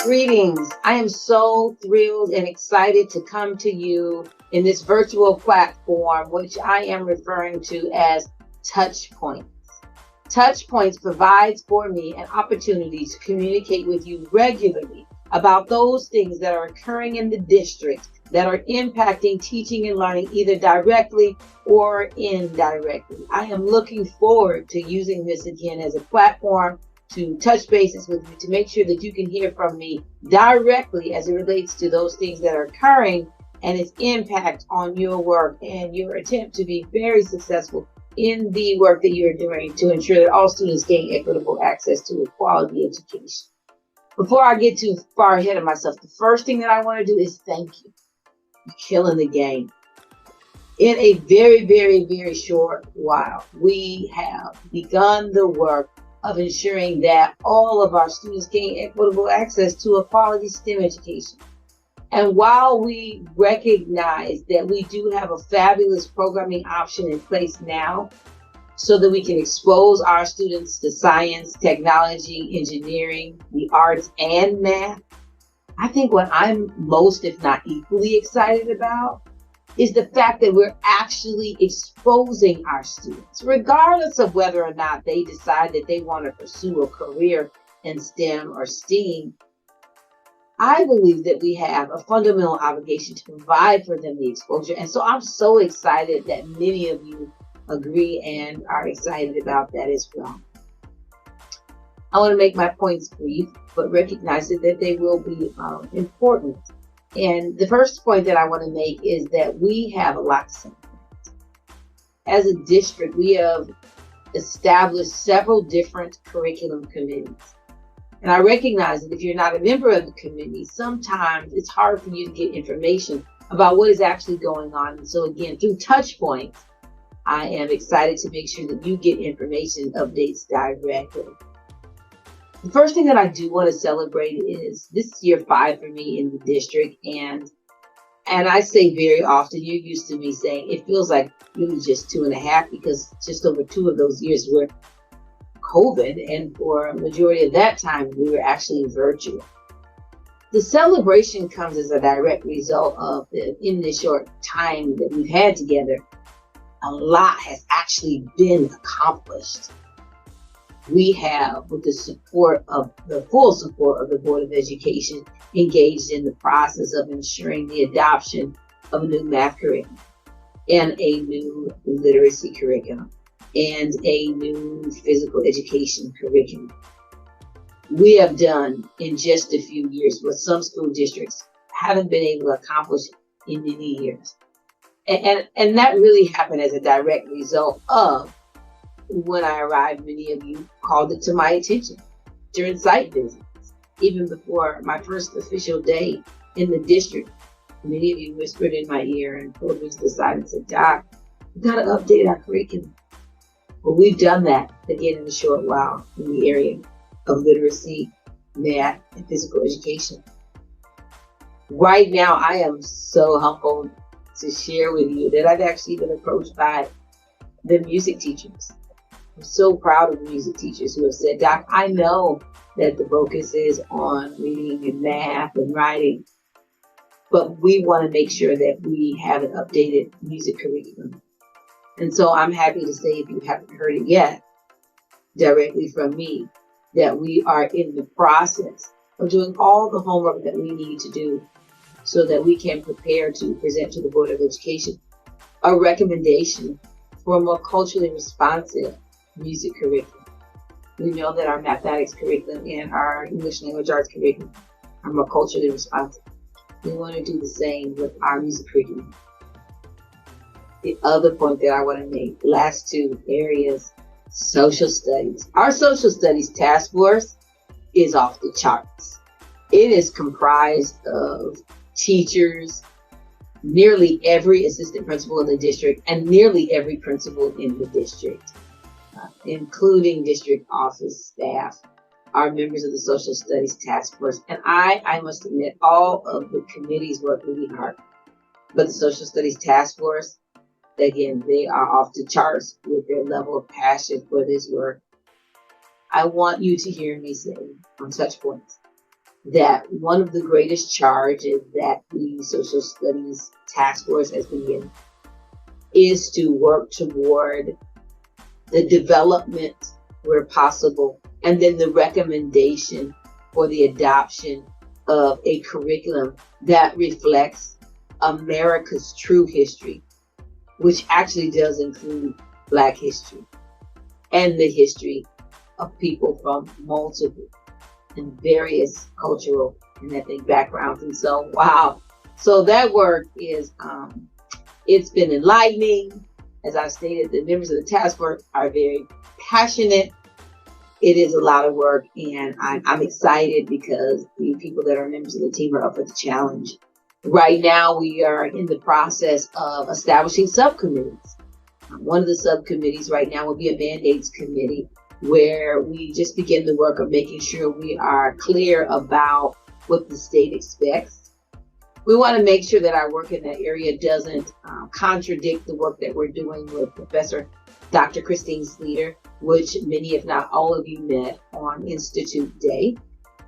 Greetings. I am so thrilled and excited to come to you in this virtual platform, which I am referring to as Touch Points. Touch Points provides for me an opportunity to communicate with you regularly about those things that are occurring in the district that are impacting teaching and learning either directly or indirectly. I am looking forward to using this again as a platform to touch bases with you, to make sure that you can hear from me directly as it relates to those things that are occurring and its impact on your work and your attempt to be very successful in the work that you're doing to ensure that all students gain equitable access to a quality education. Before I get too far ahead of myself, the first thing that I want to do is thank you. You're killing the game. In a very, very, very short while, we have begun the work of ensuring that all of our students gain equitable access to a quality STEM education. And while we recognize that we do have a fabulous programming option in place now, so that we can expose our students to science, technology, engineering, the arts, and math, I think what I'm most, if not equally excited about, is the fact that we're actually exposing our students, regardless of whether or not they decide that they want to pursue a career in STEM or STEAM. I believe that we have a fundamental obligation to provide for them the exposure. And so I'm so excited that many of you agree and are excited about that as well. I want to make my points brief, but recognize that they will be important. And the first point that I want to make is that we have a lot to say. As a district, we have established several different curriculum committees. And I recognize that if you're not a member of the committee, sometimes it's hard for you to get information about what is actually going on. And so again, through Touch Points, I am excited to make sure that you get information updates directly. The first thing that I do want to celebrate is this is year 5 for me in the district. And I say very often, you're used to me saying it feels like really just 2.5, because just over 2 of those years were COVID. And for a majority of that time, we were actually virtual. The celebration comes as a direct result of in this short time that we've had together, a lot has actually been accomplished. We have, with the support of the full support of the Board of Education, engaged in the process of ensuring the adoption of a new math curriculum and a new literacy curriculum and a new physical education curriculum. We have done in just a few years what some school districts haven't been able to accomplish in many years. And that really happened as a direct result of when I arrived, many of you called it to my attention during site visits. Even before my first official day in the district, many of you whispered in my ear and pulled me to the side and said, "Doc, we got to update our curriculum." Well, we've done that again in a short while in the area of literacy, math, and physical education. Right now, I am so humbled to share with you that I've actually been approached by the music teachers. I'm so proud of music teachers who have said, "Doc, I know that the focus is on reading and math and writing, but we want to make sure that we have an updated music curriculum." And so I'm happy to say, if you haven't heard it yet, directly from me, that we are in the process of doing all the homework that we need to do so that we can prepare to present to the Board of Education a recommendation for a more culturally responsive music curriculum. We know that our mathematics curriculum and our English language arts curriculum are more culturally responsive. We want to do the same with our music curriculum. The other point that I want to make, last 2 areas, social studies. Our social studies task force is off the charts. It is comprised of teachers, nearly every assistant principal in the district, and nearly every principal in the district, including district office staff, are members of the social studies task force. And I must admit, all of the committees work really hard. But the social studies task force, again, they are off the charts with their level of passion for this work. I want you to hear me say on Touch Points that one of the greatest charges that the social studies task force has been given is to work toward the development where possible, and then the recommendation for the adoption of a curriculum that reflects America's true history, which actually does include Black history and the history of people from multiple and various cultural and ethnic backgrounds. And so, wow. So that work is, it's been enlightening. As I stated, the members of the task force are very passionate. It is a lot of work, and I'm excited because the people that are members of the team are up for the challenge. Right now, we are in the process of establishing subcommittees. One of the subcommittees right now will be a mandates committee, where we just begin the work of making sure we are clear about what the state expects. We want to make sure that our work in that area doesn't contradict the work that we're doing with Professor Dr. Christine Sleater, which many, if not all of you, met on Institute Day.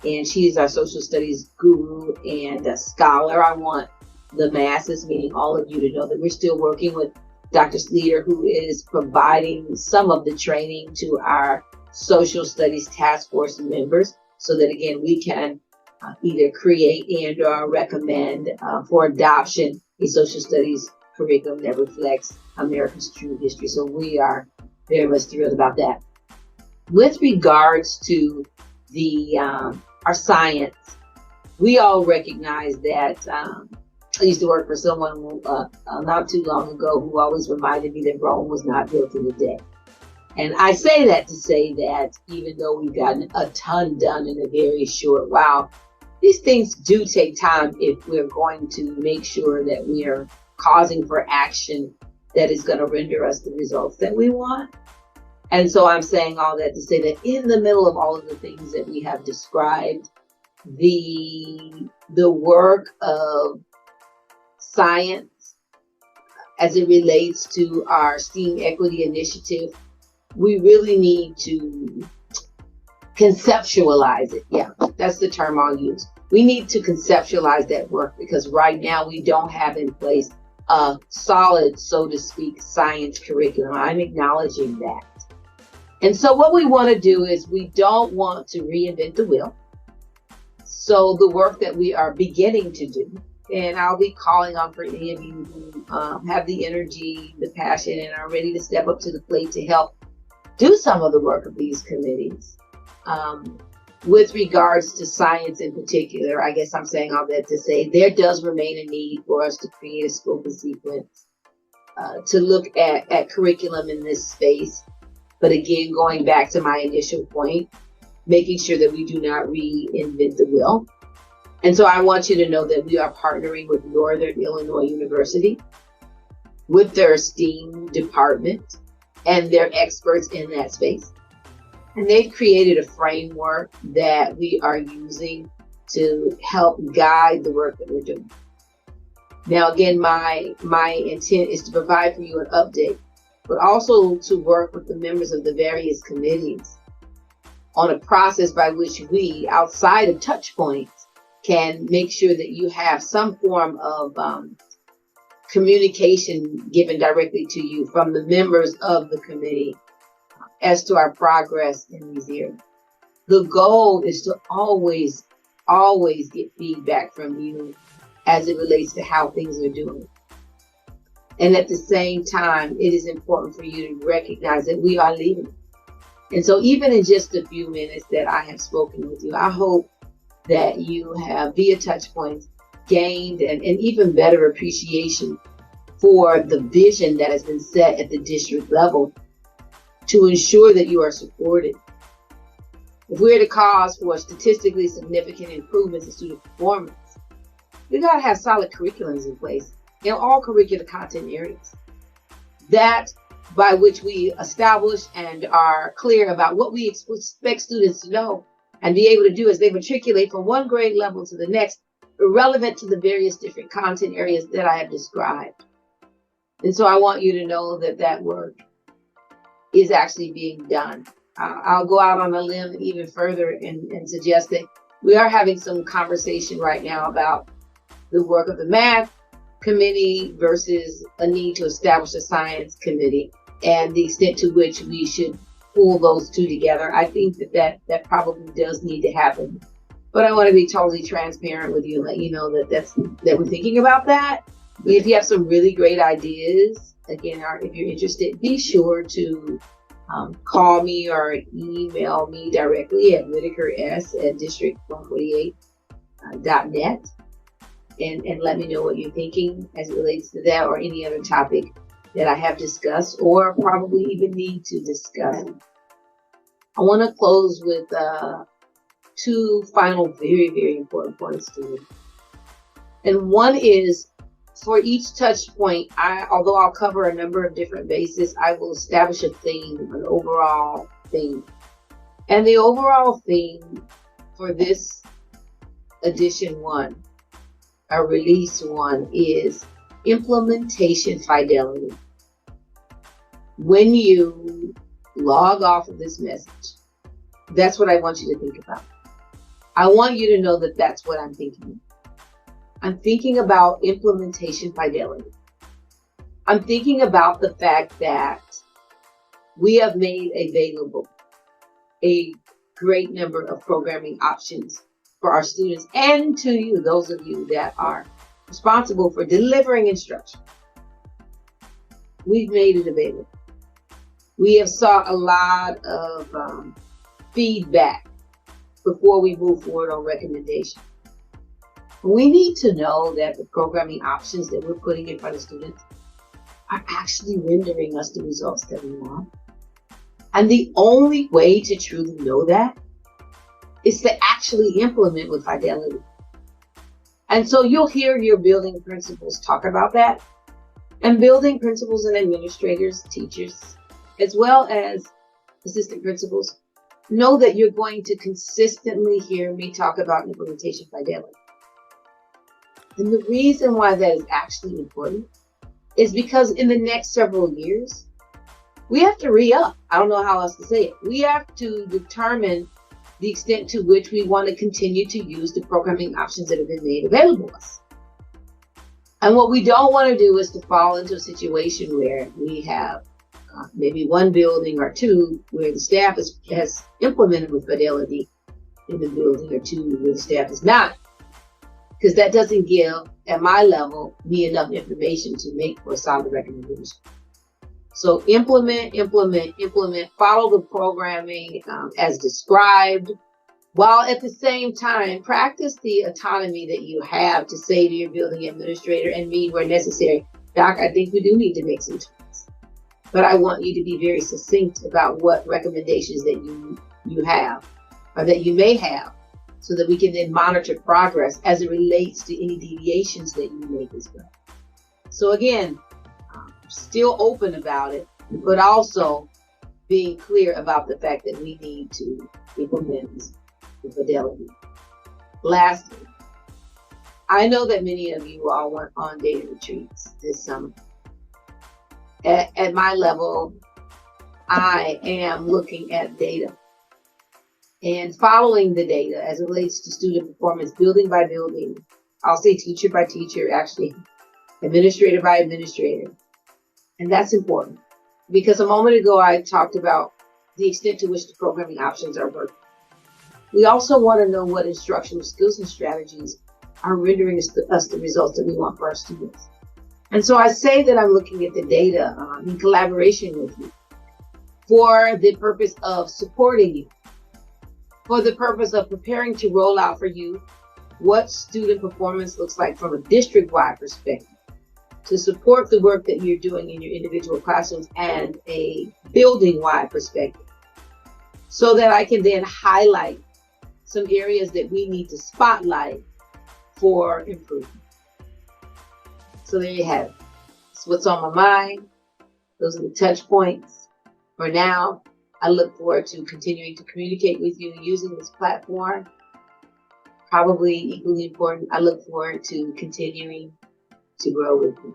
And she is our social studies guru and a scholar. I want the masses, meaning all of you, to know that we're still working with Dr. Sleater, who is providing some of the training to our social studies task force members, so that, again, we can either create and or recommend for adoption a social studies curriculum that reflects America's true history. So we are very much thrilled about that. With regards to the our science, we all recognize that I used to work for someone not too long ago who always reminded me that Rome was not built in a day. And I say that to say that even though we've gotten a ton done in a very short while, these things do take time if we're going to make sure that we are causing for action that is going to render us the results that we want. And so I'm saying all that to say that in the middle of all of the things that we have described, the work of science as it relates to our STEAM equity initiative, we really need to conceptualize it. Yeah, that's the term I'll use. We need to conceptualize that work, because right now we don't have in place a solid, so to speak, science curriculum. I'm acknowledging that. And so what we want to do is we don't want to reinvent the wheel. So the work that we are beginning to do, and I'll be calling on for any of you who have the energy, the passion, and are ready to step up to the plate to help do some of the work of these committees. With regards to science in particular, I guess I'm saying all that to say there does remain a need for us to create a scope and sequence to look at curriculum in this space. But again, going back to my initial point, making sure that we do not reinvent the wheel. And so I want you to know that we are partnering with Northern Illinois University, with their STEAM department and their experts in that space. And they've created a framework that we are using to help guide the work that we're doing. Now, again, my intent is to provide for you an update, but also to work with the members of the various committees on a process by which we, outside of touch points, can make sure that you have some form of communication given directly to you from the members of the committee as to our progress in these areas. The goal is to always get feedback from you as it relates to how things are doing. And at the same time, it is important for you to recognize that we are leading. And so even in just a few minutes that I have spoken with you, I hope that you have, via touch points, gained an even better appreciation for the vision that has been set at the district level to ensure that you are supported. If we're to cause for statistically significant improvements in student performance, we got to have solid curriculums in place in all curricular content areas. That by which we establish and are clear about what we expect students to know and be able to do as they matriculate from one grade level to the next, relevant to the various different content areas that I have described. And so I want you to know that that work is actually being done. I'll go out on a limb even further and suggest that We are having some conversation right now about the work of the math committee versus a need to establish a science committee and the extent to which we should pull those two together. I think that probably does need to happen. But I want to be totally transparent with you and let you know that we're thinking about that. If you have some really great ideas, again, if you're interested, be sure to call me or email me directly at whitakers@district148.net and let me know what you're thinking as it relates to that or any other topic that I have discussed or probably even need to discuss. I want to close with two final very, very important points to me. And one is, for each touch point, although I'll cover a number of different bases, I will establish a theme, an overall theme. And the overall theme for this edition 1, or release 1, is implementation fidelity. When you log off of this message, that's what I want you to think about. I want you to know that that's what I'm thinking. I'm thinking about implementation fidelity. I'm thinking about the fact that we have made available a great number of programming options for our students and to you, those of you that are responsible for delivering instruction. We've made it available. We have sought a lot of feedback before we move forward on recommendation. We need to know that the programming options that we're putting in front of students are actually rendering us the results that we want. And the only way to truly know that is to actually implement with fidelity. And so you'll hear your building principals talk about that. And building principals and administrators, teachers, as well as assistant principals, know that you're going to consistently hear me talk about implementation fidelity. And the reason why that is actually important is because in the next several years, we have to re-up. I don't know how else to say it. We have to determine the extent to which we want to continue to use the programming options that have been made available to us. And what we don't want to do is to fall into a situation where we have maybe one building or two where the staff has implemented with fidelity in the building or two where the staff is not. Because that doesn't give, at my level, me enough information to make for a solid recommendation. So implement, follow the programming as described, while at the same time, practice the autonomy that you have to say to your building administrator and me where necessary, Doc, I think we do need to make some tweaks. But I want you to be very succinct about what recommendations that you have or that you may have, so that we can then monitor progress as it relates to any deviations that you make as well. So again, still open about it, but also being clear about the fact that we need to implement the fidelity. Lastly, I know that many of you all went on data retreats this summer. At my level, I am looking at data and following the data as it relates to student performance, building by building. I'll say teacher by teacher, actually, administrator by administrator. And that's important because a moment ago I talked about the extent to which the programming options are working. We also want to know what instructional skills and strategies are rendering us the results that we want for our students. And so I say that I'm looking at the data in collaboration with you for the purpose of supporting you, for the purpose of preparing to roll out for you what student performance looks like from a district-wide perspective, to support the work that you're doing in your individual classrooms and a building-wide perspective, so that I can then highlight some areas that we need to spotlight for improvement. So there you have it. It's what's on my mind. Those are the touch points. For now, I look forward to continuing to communicate with you using this platform. Probably equally important, I look forward to continuing to grow with you.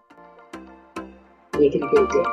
Make it a great day.